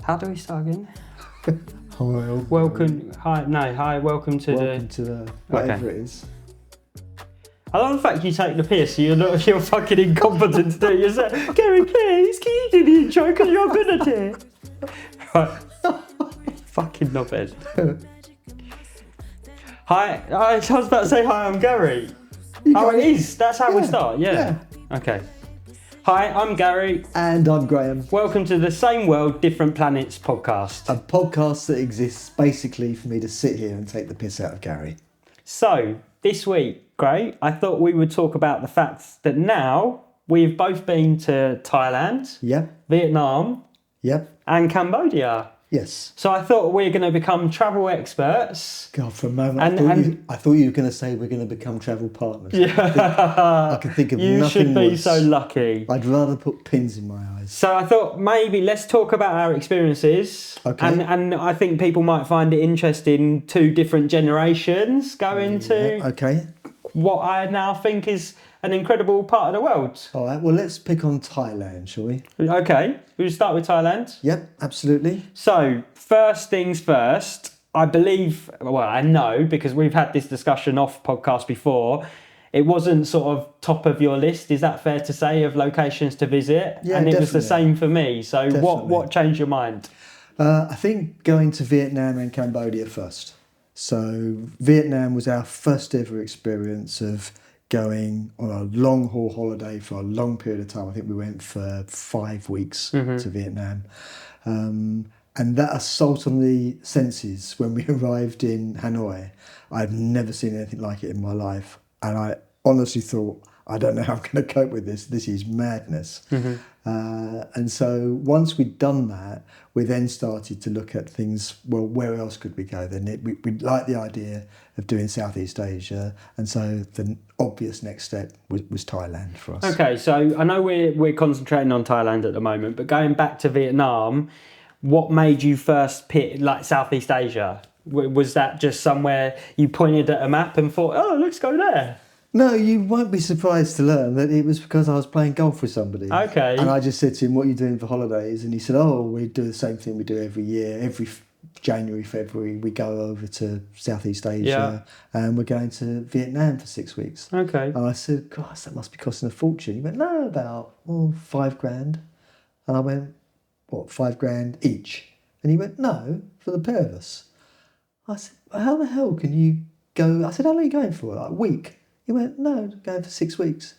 How do we start again? Welcome to the whatever it is. I love the fact you take the piss, you're fucking incompetent to do it yourself. Gary, please, can you do the intro because you're good at it? Right. Fucking knobhead. Hi, I was about to say hi, I'm Gary. It is, that's how we start, yeah. Okay. Hi, I'm Gary. And I'm Graeme. Welcome to the Same World, Different Planets podcast. A podcast that exists basically for me to sit here and take the piss out of Gary. So, this week, Gray, I thought we would talk about the fact that now we've both been to Thailand, Vietnam, and Cambodia. Yes. So I thought we're going to become travel experts. God, for a moment, I thought you were going to say we're going to become travel partners. Yeah. I can think of you nothing should be worse. so lucky. I'd rather put pins in my eyes. So I thought maybe let's talk about our experiences. Okay. And I think people might find it interesting, two different generations going to what I now think is an incredible part of the world. All right, well, let's pick on Thailand, shall we? Okay, we'll start with Thailand. Yep, absolutely. So, first things first, I know, because we've had this discussion off podcast before, it wasn't sort of top of your list, is that fair to say, of locations to visit? Yeah, and it definitely. was the same for me. So what changed your mind? I think going to Vietnam and Cambodia first. So Vietnam was our first ever experience of going on a long haul holiday for a long period of time. I think we went for 5 weeks to Vietnam. And that assault on the senses when we arrived in Hanoi, I've never seen anything like it in my life. And I honestly thought, I don't know how I'm going to cope with this. This is madness. And so once we'd done that, we then started to look at things, well, where else could we go? Then we liked the idea of doing Southeast Asia. And so the obvious next step was Thailand for us. Okay, so I know we're concentrating on Thailand at the moment, but going back to Vietnam, what made you first pick like Southeast Asia? Was that just somewhere you pointed at a map and thought, oh, let's go there? No, you won't be surprised to learn that it was because I was playing golf with somebody. Okay. And I just said to him, what are you doing for holidays? And he said, oh, we do the same thing we do every year. Every January, February, we go over to Southeast Asia and we're going to Vietnam for 6 weeks. Okay. And I said, gosh, that must be costing a fortune. He went, no, about $5,000. And I went, what, $5,000 each? And he went, no, for the pair of us. I said, well, how the hell can you go? I said, how long are you going for? Like a week? He went, no, going for 6 weeks.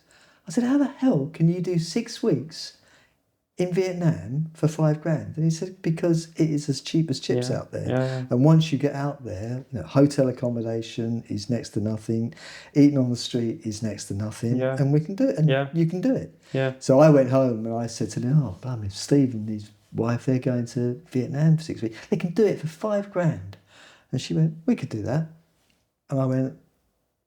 I said, how the hell can you do 6 weeks in Vietnam for $5,000? And he said, because it is as cheap as chips out there. Yeah. And once you get out there, hotel accommodation is next to nothing. Eating on the street is next to nothing. Yeah. And we can do it. And you can do it. Yeah. So I went home and I said to them, oh, blimey, Steve and his wife, they're going to Vietnam for 6 weeks. They can do it for $5,000. And she went, we could do that. And I went,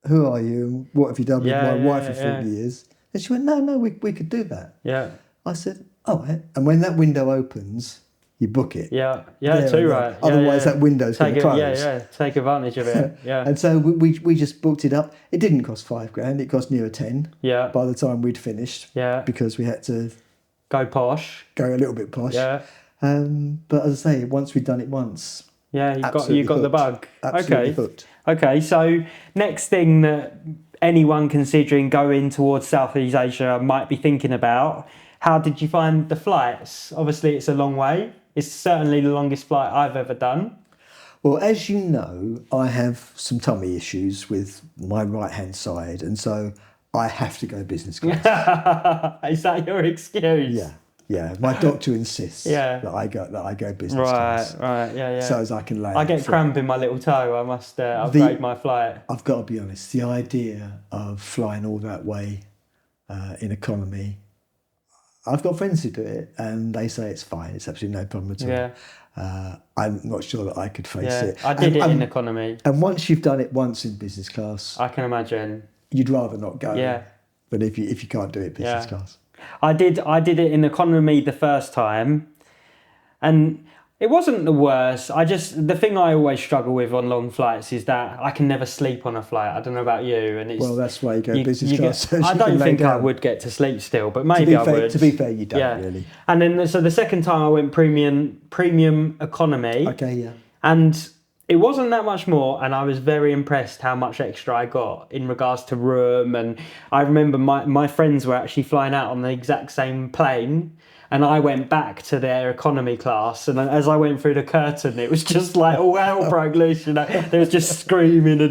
who are you? And what have you done with my wife for 40 years? And she went, no, we could do that. Yeah. I said, all right. And when that window opens, you book it. Yeah, too right. Otherwise that window's going to close. Take advantage of it. Yeah. And so we just booked it up. It didn't cost $5,000. It cost near 10. Yeah. By the time we'd finished. Yeah. Because we had to go posh. Go a little bit posh. Yeah. But as I say, once we'd done it once. Yeah, you got the bug. Absolutely hooked. Okay, so next thing that anyone considering going towards Southeast Asia might be thinking about, how did you find the flights? Obviously, it's a long way. It's certainly the longest flight I've ever done. Well, as you know, I have some tummy issues with my right-hand side, and so I have to go business class. Is that your excuse? Yeah, my doctor insists that I go business class. Right, yeah. So as I can lay. I get cramp in my little toe. I must upgrade my flight. I've got to be honest. The idea of flying all that way in economy, I've got friends who do it, and they say it's fine. It's absolutely no problem at all. Yeah. I'm not sure that I could face it. I did it in economy. And once you've done it once in business class, I can imagine. You'd rather not go. Yeah. But if you can't do it business class. I did it in economy the first time, and It wasn't the worst. The thing I always struggle with on long flights is that I can never sleep on a flight. I don't know about you, and it's Well, that's why you go business class. So I you don't can lay think I down. would get to sleep still, but maybe I would. To be fair, you don't really. And then so the second time I went premium economy. Okay, yeah. And it wasn't that much more, and I was very impressed how much extra I got in regards to room. And I remember my friends were actually flying out on the exact same plane, and I went back to their economy class, and as I went through the curtain, it was just like all hell broke loose, you know. There was just screaming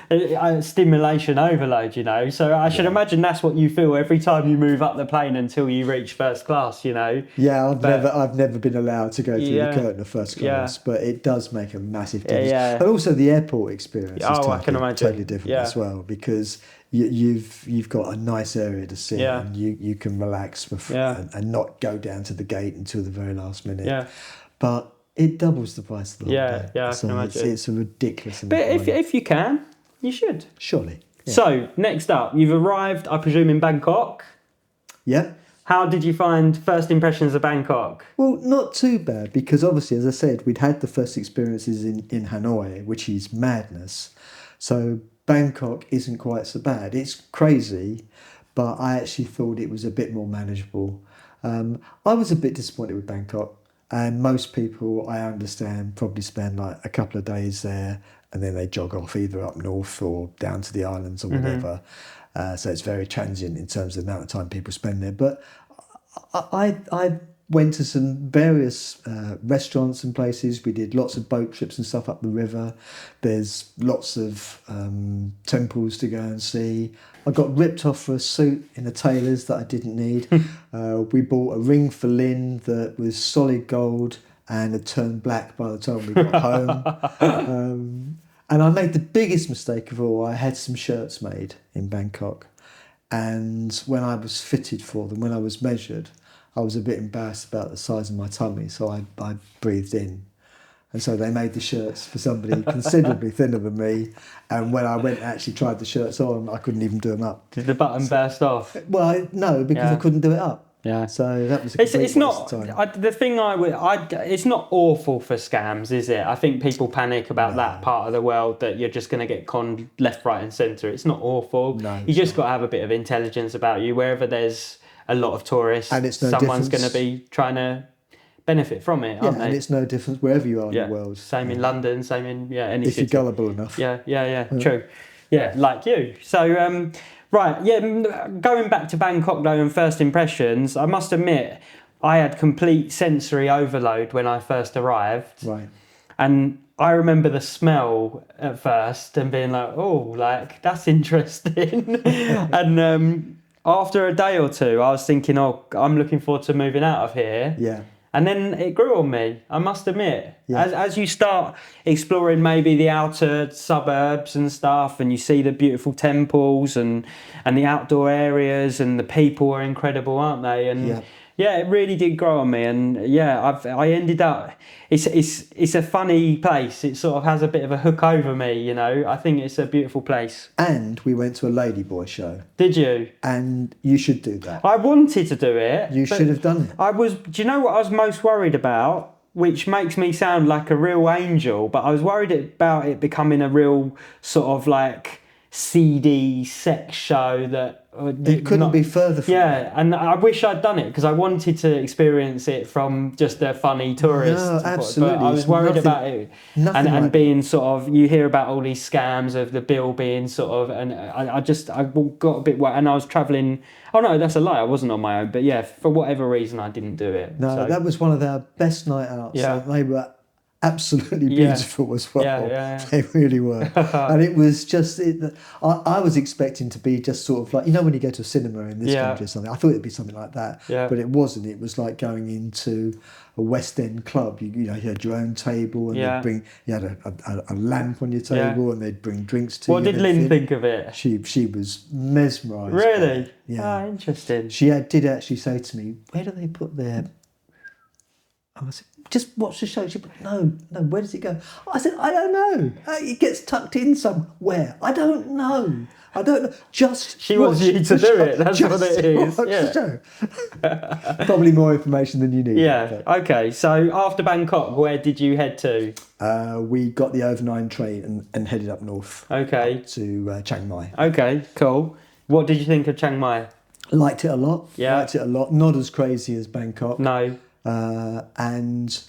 and stimulation overload, you know. So I should imagine that's what you feel every time you move up the plane until you reach first class, you know. Yeah, I've never been allowed to go through the curtain of first class, but it does make a massive difference. Yeah. And also the airport experience is I can imagine. totally different as well, because you've got a nice area to sit, and you can relax and not go down to the gate until the very last minute. Yeah. But it doubles the price of the holiday. Yeah, I can imagine. It's a ridiculous amount But of money. if you can, you should. Surely. Yeah. So, next up, you've arrived, I presume, in Bangkok. Yeah. How did you find first impressions of Bangkok? Well, not too bad, because obviously, as I said, we'd had the first experiences in Hanoi, which is madness. So Bangkok isn't quite so bad. It's crazy, but I actually thought it was a bit more manageable. I was a bit disappointed with Bangkok, and most people, I understand, probably spend like a couple of days there and then they jog off either up north or down to the islands or whatever. So it's very transient in terms of the amount of time people spend there. But I went to some various restaurants and places. We did lots of boat trips and stuff up the river. There's lots of temples to go and see. I got ripped off for a suit in a tailor's that I didn't need. We bought a ring for Lynn that was solid gold and had turned black by the time we got home. And I made the biggest mistake of all. I had some shirts made in Bangkok. And when I was fitted for them, when I was measured, I was a bit embarrassed about the size of my tummy, so I breathed in. And so they made the shirts for somebody considerably thinner than me. And when I went and actually tried the shirts on, I couldn't even do them up. Did the button burst off? Well, no, because I couldn't do it up. Yeah. So that was a complete It's not waste of time. the thing. It's not awful for scams, is it? I think people panic about that part of the world, that you're just going to get conned left, right, and centre. It's not awful. No, you just got to have a bit of intelligence about you. Wherever there's a lot of tourists, and it's no someone's difference. going to be trying to benefit from it, aren't they? And it's no difference wherever you are in the world. Same in London, same in any if city. you're gullible enough. Yeah, true. Yeah, like you. So, going back to Bangkok though and first impressions, I must admit, I had complete sensory overload when I first arrived. Right. And I remember the smell at first and being like, oh, like, that's interesting. And after a day or two, I was thinking, oh, I'm looking forward to moving out of here. Yeah. And then it grew on me, I must admit. Yeah. As you start exploring maybe the outer suburbs and stuff, and you see the beautiful temples and the outdoor areas, and the people are incredible, aren't they? And it really did grow on me. And I ended up, it's a funny place. It sort of has a bit of a hook over me, you know. I think it's a beautiful place. And we went to a ladyboy show. Did you? And you should do that. I wanted to do it. You should have done it. Do you know what I was most worried about? Which makes me sound like a real angel, but I was worried about it becoming a real sort of like seedy sex show that it couldn't be further from that. And I wish I'd done it because I wanted to experience it from just a funny tourist. No, absolutely. But I was worried about it and being sort of, you hear about all these scams of the bill being sort of, and I got a bit worried, and I was travelling. Oh no, that's a lie. I wasn't on my own, but yeah, for whatever reason, I didn't do it. No, that was one of our best night outs. Yeah. They were absolutely beautiful as well. Yeah. They really were. And it was just, I was expecting to be just sort of like, you know, when you go to a cinema in this country or something, I thought it'd be something like that. Yeah. But it wasn't. It was like going into a West End club. You know, you had your own table, and you had a lamp on your table, and they'd bring drinks to you. What did Lynn think of it? She was mesmerised. Really? Yeah. Oh, interesting. She did actually say to me, where do they put their... I said, just watch the show. She said, no, where does it go? I said, I don't know. It gets tucked in somewhere. I don't know. I don't know. Just She wants you to do it. That's what it is. watch Yeah. the show. Probably more information than you need. Yeah. Okay. So after Bangkok, where did you head to? We got the overnight train and headed up north. Okay. Up to Chiang Mai. Okay. Cool. What did you think of Chiang Mai? Liked it a lot. Yeah. Liked it a lot. Not as crazy as Bangkok. No. And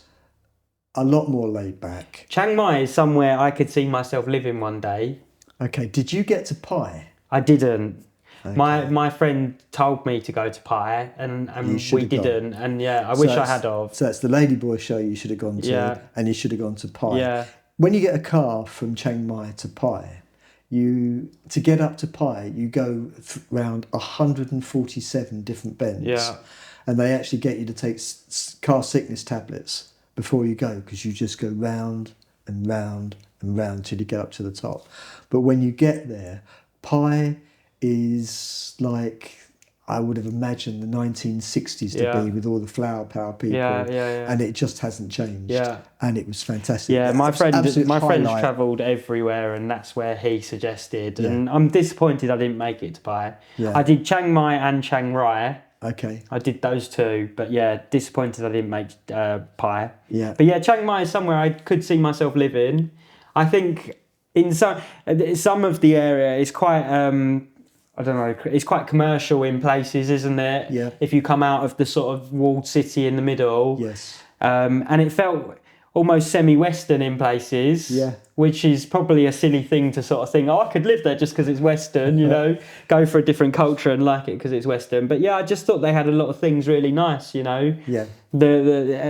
a lot more laid back. Chiang Mai is somewhere I could see myself living one day. Okay. Did you get to Pai? I didn't. Okay. My friend told me to go to Pai, and should we have gone. didn't. And yeah, I wish I had of. So that's the Ladyboy show you should have gone to, Yeah. and you should have gone to Pai. Yeah. When you get a car from Chiang Mai to Pai, to get up to Pai, you go around 147 different bends. Yeah. And they actually get you to take car sickness tablets before you go, because you just go round and round and round till you get up to the top. But when you get there, Pai is like, I would have imagined the 1960s to be, with all the flower power people. Yeah. And it just hasn't changed. Yeah. And it was fantastic. Yeah, my friend's highlight. travelled everywhere, and that's where he suggested. Yeah. And I'm disappointed I didn't make it to Pai. Yeah. I did Chiang Mai and Chiang Rai. Okay. I did those two, but yeah, disappointed I didn't make Pai. Yeah. But yeah, Chiang Mai is somewhere I could see myself living. I think in some of the area is quite I don't know, it's quite commercial in places, isn't it? Yeah. If you come out of the sort of walled city in the middle. Yes. And it felt almost semi-Western in places. Yeah. Which is probably a silly thing to sort of think, oh, I could live there just because it's Western, you know, go for a different culture and like it because it's Western. But yeah, I just thought they had a lot of things really nice, you know. Yeah.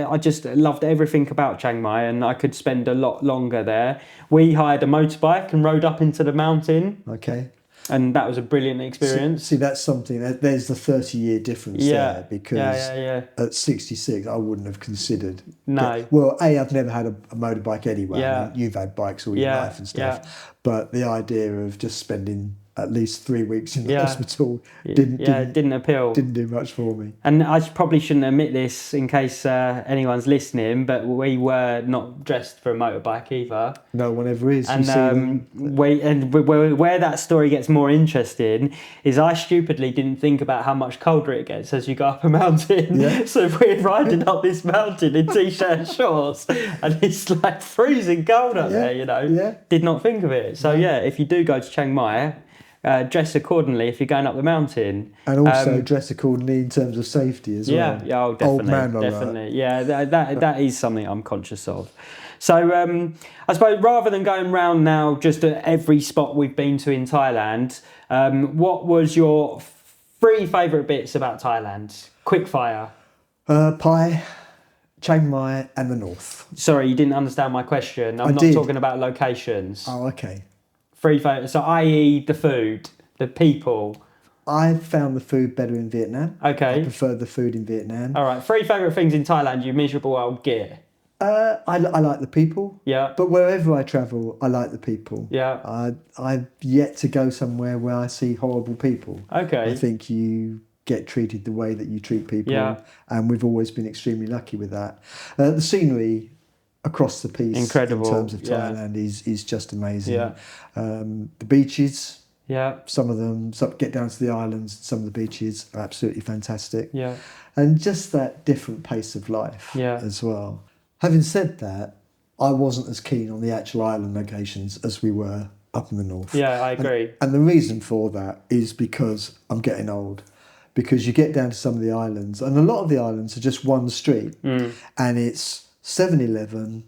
I just loved everything about Chiang Mai, and I could spend a lot longer there. We hired a motorbike and rode up into the mountain. Okay. And that was a brilliant experience. See, that's something. There's the 30-year difference there, because at 66, I wouldn't have considered. No. Well, I've never had a motorbike anyway. Yeah. I mean, you've had bikes all your life and stuff. Yeah. But the idea of just spending at least 3 weeks in the hospital didn't appeal. Didn't do much for me. And I probably shouldn't admit this in case anyone's listening, but we were not dressed for a motorbike either. No one ever is. And where that story gets more interesting is I stupidly didn't think about how much colder it gets as you go up a mountain. Yeah. So we're riding up this mountain in t-shirt and shorts, and it's like freezing cold up there, you know. Yeah. Did not think of it. So yeah, if you do go to Chiang Mai, dress accordingly if you're going up the mountain, and also dress accordingly in terms of safety as well. Yeah, oh, definitely, Old man alert. definitely. Yeah, that is something I'm conscious of. So I suppose rather than going round now just at every spot we've been to in Thailand, what was your 3 favourite bits about Thailand? Quick fire. Pai, Chiang Mai, and the north. Sorry, you didn't understand my question. I'm not talking about locations. Oh, okay. 3 favourite. So, i.e., the food, the people. I found the food better in Vietnam. Okay. I preferred the food in Vietnam. All right. 3 favourite things in Thailand, you miserable old git. I like the people. Yeah. But wherever I travel, I like the people. Yeah. I've yet to go somewhere where I see horrible people. Okay. I think you get treated the way that you treat people. Yeah. And we've always been extremely lucky with that. The scenery across the piece, incredible, in terms of Thailand, is just amazing. Yeah. The beaches. Yeah. Some of them, get down to the islands, some of the beaches are absolutely fantastic. Yeah. And just that different pace of life as well. Having said that, I wasn't as keen on the actual island locations as we were up in the north. Yeah, I agree. And the reason for that is because I'm getting old. Because you get down to some of the islands, and a lot of the islands are just one street, and it's 7-Eleven,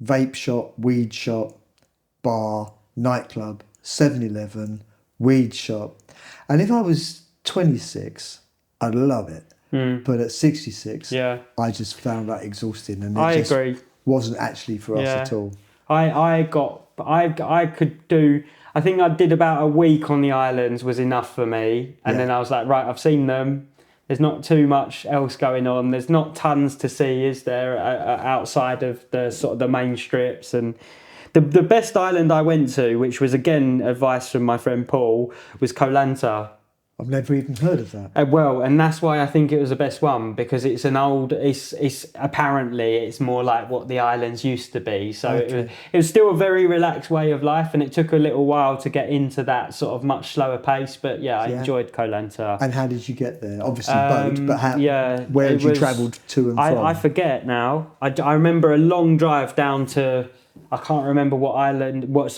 vape shop, weed shop, bar, nightclub, 7-Eleven, weed shop. And if I was 26, I'd love it. But at 66, I just found that exhausting, and I agree. Wasn't actually for us at all. I could do, I think I did about a week on the islands was enough for me. And then I was like, right, I've seen them. There's not too much else going on. There's not tons to see, is there, outside of the sort of the main strips. And the best island I went to, which was again advice from my friend Paul, was Koh Lanta. I've never even heard of that. Well, and that's why I think it was the best one, because it's an old. It's apparently it's more like what the islands used to be. So Okay. it was still a very relaxed way of life, and it took a little while to get into that sort of much slower pace. But yeah, I enjoyed Koh Lanta. And how did you get there? Obviously boat, but how? Yeah, Where had you travelled to and from? I forget now. I remember a long drive down to. I can't remember what island. What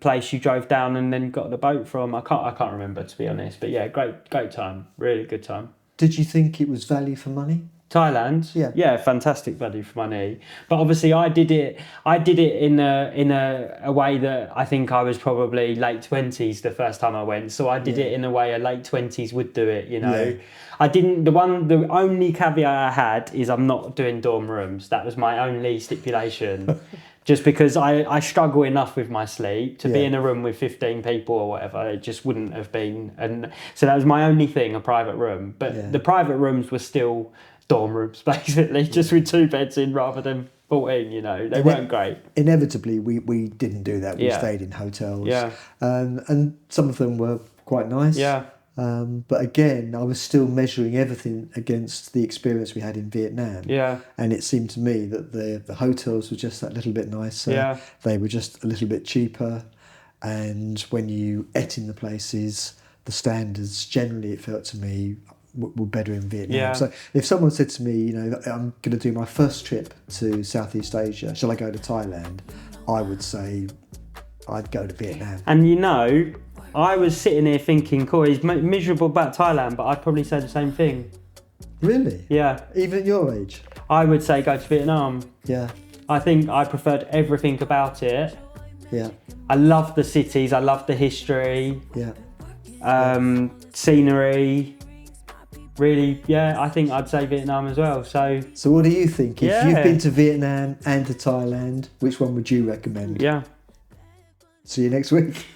place you drove down and then got the boat from. I can't remember, to be honest. But yeah, great time. Really good time. Did you think it was value for money? Thailand, yeah, fantastic value for money. But obviously, I did it in a way that I think I was probably late 20s the first time I went. So I did it in a way a late 20s would do it. You know, I didn't. The only caveat I had is I'm not doing dorm rooms. That was my only stipulation. Just because I struggle enough with my sleep to be in a room with 15 people or whatever, it just wouldn't have been. And so that was my only thing, a private room. But the private rooms were still dorm rooms, basically, just with 2 beds in rather than 14, you know. They weren't great. Inevitably, we didn't do that. We stayed in hotels. Yeah. And some of them were quite nice. Yeah. But again, I was still measuring everything against the experience we had in Vietnam. Yeah. And it seemed to me that the hotels were just that little bit nicer. Yeah. They were just a little bit cheaper. And when you ate in the places, the standards, generally, it felt to me, were better in Vietnam. Yeah. So if someone said to me, you know, I'm going to do my first trip to Southeast Asia, shall I go to Thailand? I would say I'd go to Vietnam. And you know, I was sitting here thinking, Corey's miserable about Thailand, but I'd probably say the same thing. Really? Yeah. Even at your age? I would say go to Vietnam. Yeah. I think I preferred everything about it. Yeah. I love the cities, I love the history, Yeah. scenery. Really, I think I'd say Vietnam as well. So what do you think? If Yeah. you've been to Vietnam and to Thailand, which one would you recommend? yeah. See you next week.